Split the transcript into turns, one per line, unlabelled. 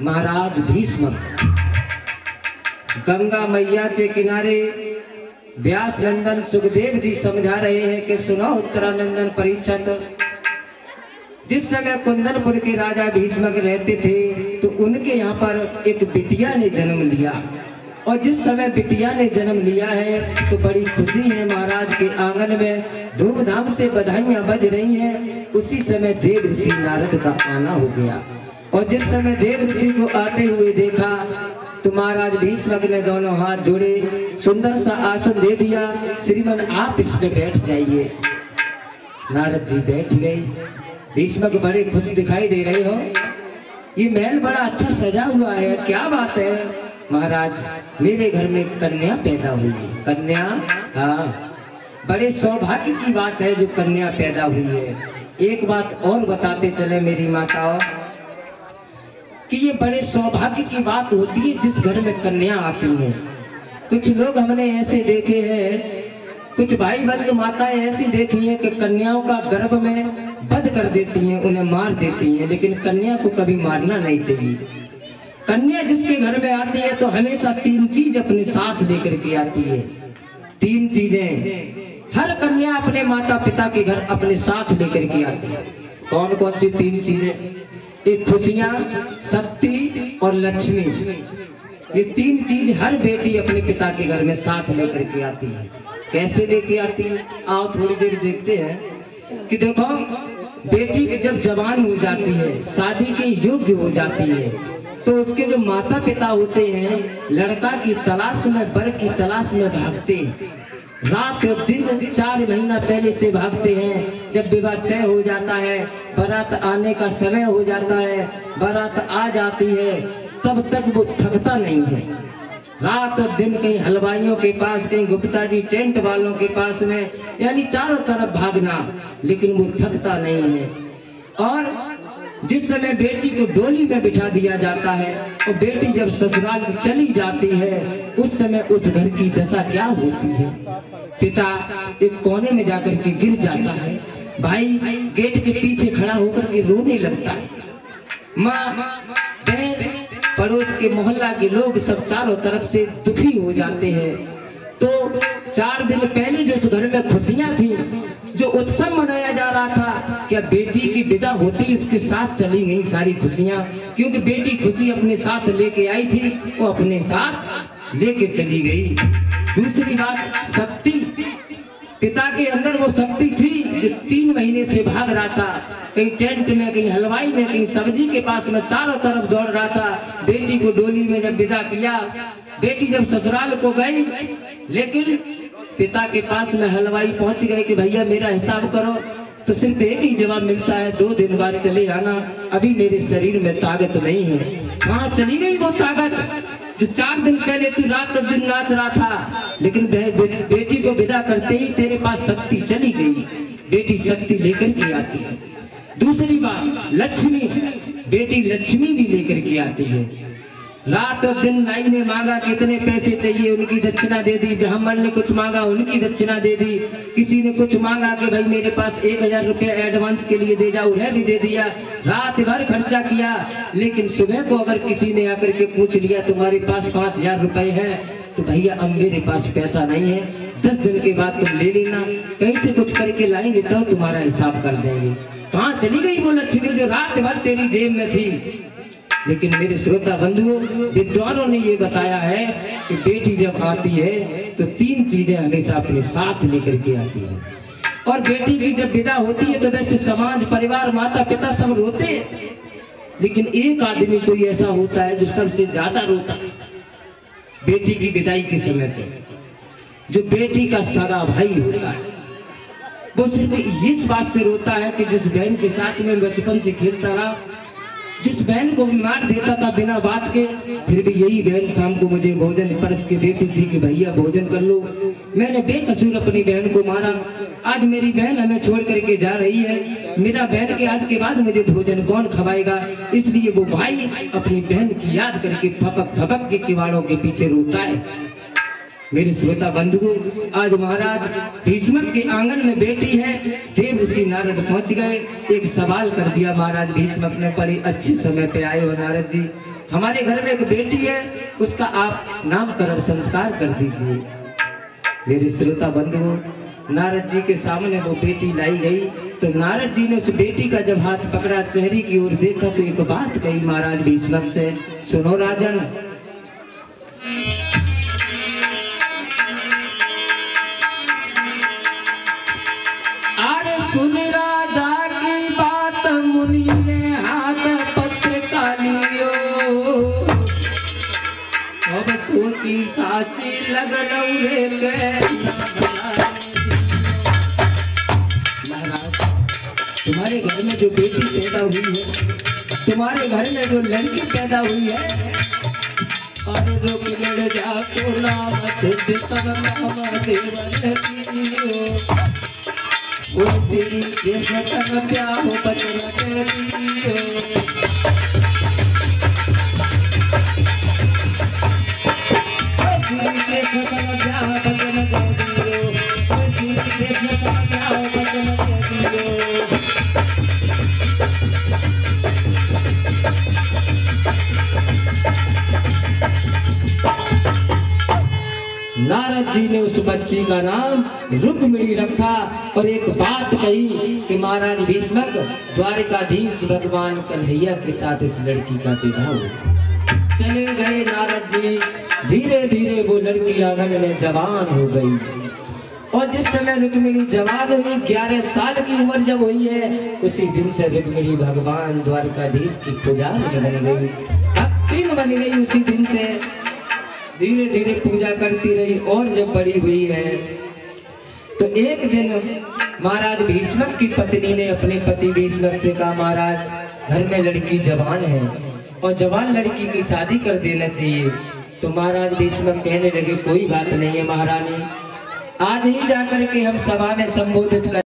महाराज भीष्म गंगा मैया के किनारे व्यास नंदन सुखदेव जी समझा रहे हैं कि सुनो उत्तरानंदन परीक्षित, जिस समय कुंदनपुर के राजा भीष्मक रहते थे तो उनके यहाँ पर एक बिटिया ने जन्म लिया, और जिस समय बिटिया ने जन्म लिया है तो बड़ी खुशी है महाराज के आंगन में, धूमधाम से बधाइयां बज रही हैं। उसी समय देव ऋषि नारद का आना हो गया, और जिस समय देव ऋषि को आते हुए देखा तो महाराज भीष्मक ने दोनों हाथ जोड़े, सुंदर सा आसन दे दिया, श्रीमन आप इस पे बैठ जाइए। नारद जी बैठ गए। भीष्मक बड़े खुश दिखाई दे रहे हो, ये महल बड़ा अच्छा सजा हुआ है, क्या बात है? महाराज मेरे घर में कन्या पैदा हुई है। कन्या? हाँ, बड़े सौभाग्य की बात है जो कन्या पैदा हुई है। एक बात और बताते चले मेरी माताओं कि ये बड़े सौभाग्य की बात होती है जिस घर में कन्या आती है। कुछ लोग हमने ऐसे देखे हैं, कुछ भाई बंधु माताएं ऐसी देखी हैं कि कन्याओं का गर्भ में वध कर देती हैं, उन्हें मार देती हैं, लेकिन कन्या को कभी मारना नहीं चाहिए। कन्या जिसके घर में आती है तो हमेशा 3 चीज अपने साथ लेकर के आती है। 3 चीजें हर कन्या अपने माता पिता के घर अपने साथ लेकर के आती है। कौन कौन सी 3 चीजें? एक खुशियां, शक्ति और लक्ष्मी। ये 3 चीज हर बेटी अपने पिता के घर में साथ लेकर के आती है। कैसे लेके आती है? आओ थोड़ी देर देखते हैं कि देखो, बेटी जब जवान हो जाती है, शादी के योग्य हो जाती है, तो उसके जो माता पिता होते हैं लड़का की तलाश में, वर की तलाश में भागते हैं। रात दिन 4 महीना पहले से भागते हैं। जब विवाह तय हो जाता है, बारात आने का समय हो जाता है, बारात आ जाती है, तब तक वो थकता नहीं है। रात और दिन कहीं हलवाइयों के पास, कहीं गुप्ता जी टेंट वालों के पास में, यानी चारों तरफ भागना, लेकिन वो थकता नहीं है। और जिस समय बेटी को डोली में बिठा दिया जाता है और बेटी जब ससुराल चली जाती है, उस समय उस घर की दशा क्या होती है? पिता एक कोने में जाकर के गिर जाता है, भाई गेट के पीछे खड़ा होकर के रोने लगता है, माँ बहन पड़ोस के मोहल्ला के लोग सब चारों तरफ से दुखी हो जाते हैं। तो 4 दिन पहले जो उस घर में खुशियां थी, जो उत्सव मनाया जा रहा था, क्या बेटी की विदा होती उसके साथ चली गई सारी खुशियां? क्योंकि बेटी खुशी अपने साथ लेके आई थी, वो अपने साथ लेके चली गई। दूसरी बात, शक्ति। पिता के अंदर वो शक्ति थी जो 3 महीने से भाग रहा था, कहीं टेंट में, कहीं हलवाई में, कहीं सब्जी के पास में, चारों तरफ दौड़ रहा था। बेटी को डोली में जब विदा किया, बेटी जब ससुराल को गई, लेकिन पिता के पास में हलवाई पहुंच गए कि भैया मेरा हिसाब करो, तो सिर्फ एक ही जवाब मिलता है, 2 दिन बाद चले आना, अभी मेरे शरीर में ताकत नहीं है। कहाँ चली गई वो ताकत जो 4 दिन पहले तू रात और दिन नाच रहा था? लेकिन बेटी को विदा करते ही तेरे पास शक्ति चली गई। बेटी शक्ति लेकर के आती है। दूसरी बात, लक्ष्मी। बेटी लक्ष्मी भी लेकर के आती है। रात और दिन नाई ने मांगा कितने पैसे चाहिए, उनकी दक्षिणा दे दी। ब्राह्मण ने कुछ मांगा, उनकी दक्षिणा दे दी। किसी ने कुछ मांगा कि भाई मेरे पास 1000 रुपया एडवांस के लिए दे जाओ, उन्हें भी दे दिया। रात भर खर्चा किया, लेकिन सुबह को अगर किसी ने आकर के पूछ लिया तुम्हारे पास 5000 रुपए है, तो भैया अब मेरे पास पैसा नहीं है, 10 दिन के बाद तुम ले लेना, कहीं से कुछ करके लाएंगे तो तुम्हारा हिसाब कर देंगे। कहाँ चली गई वो लक्ष्मी जो रात भर तेरी जेब में थी? लेकिन मेरे श्रोता बंधुओं, विद्वानों ने ये बताया है कि बेटी जब आती है तो 3 चीजें हमेशा अपने साथ लेकर के आती है। और बेटी की जब विदा होती है तो वैसे समाज, परिवार, माता पिता सब रोते हैं, लेकिन एक आदमी कोई ऐसा होता है जो सबसे ज्यादा रोता है बेटी की विदाई के समय पे। जो बेटी का सगा भाई होता है, वो सिर्फ इस बात से रोता है कि जिस बहन के साथ में बचपन से खेलता रहा, जिस बहन को मार देता था बिना बात के, फिर भी यही बहन शाम को मुझे भोजन परस के देती थी कि भैया भोजन कर लो। मैंने बेकसूर अपनी बहन को मारा, आज मेरी बहन हमें छोड़ करके जा रही है, मेरा बहन के आज के बाद मुझे भोजन कौन खवाएगा? इसलिए वो भाई अपनी बहन की याद करके फपक फपक के किवाड़ों के पीछे रोता है। मेरे श्रोता बंधुओं, आज महाराज भीष्मक के आंगन में बेटी है, देव ऋषि नारद पहुंच गए। एक सवाल कर दिया महाराज भीष्मक ने, बड़े अच्छे समय पे आए हो नारद जी, हमारे घर में एक बेटी है, उसका आप नामकरण संस्कार कर दीजिए। मेरे श्रोता बंधुओं, नारद जी के सामने वो बेटी लाई गई तो नारद जी ने उस बेटी का जब हाथ पकड़ा, चेहरे की ओर देखा तो एक बात कही महाराज भीष्मक से, सुनो राजन, अरे सुन राजा की बात, मुनि ने हाथ पत्र का लियो, अब सोची साची लगन उरे के। महाराज, तुम्हारे घर में जो बेटी पैदा हुई है, तुम्हारे घर में जो लड़की पैदा हुई है, और रुक लड़ जा को नाम सिद्ध सब नाम देवन दियो, वो तेरी के सकल प्याह बचन के दियो, वो तेरी के सकल प्याह बचन के दियो, वो तेरी के सकल प्याह बचन के दियो। नारद जी ने उस बच्ची का नाम रुक्मिणी रखा और एक बात कही कि महाराज भीष्मक, द्वारिकाधीश भगवान कन्हैया के साथ इस लड़की का विवाह हो। चले गए नारद जी। धीरे धीरे वो लड़की आंगन में जवान हो गई और जिस समय रुक्मिणी जवान हुई, 11 साल की उम्र जब हुई है, उसी दिन से रुक्मिणी भगवान द्वारिकाधीश की पुजारी बन गई, भक्तिन बन गई। उसी दिन से धीरे धीरे पूजा करती रही और जब बड़ी हुई है तो एक दिन महाराज भीष्मक की पत्नी ने अपने पति भीष्मक से कहा, महाराज घर में लड़की जवान है और जवान लड़की की शादी कर देना चाहिए। तो महाराज भीष्मक कहने लगे, कोई बात नहीं है महारानी, आज ही जाकर के हम सभा में संबोधित कर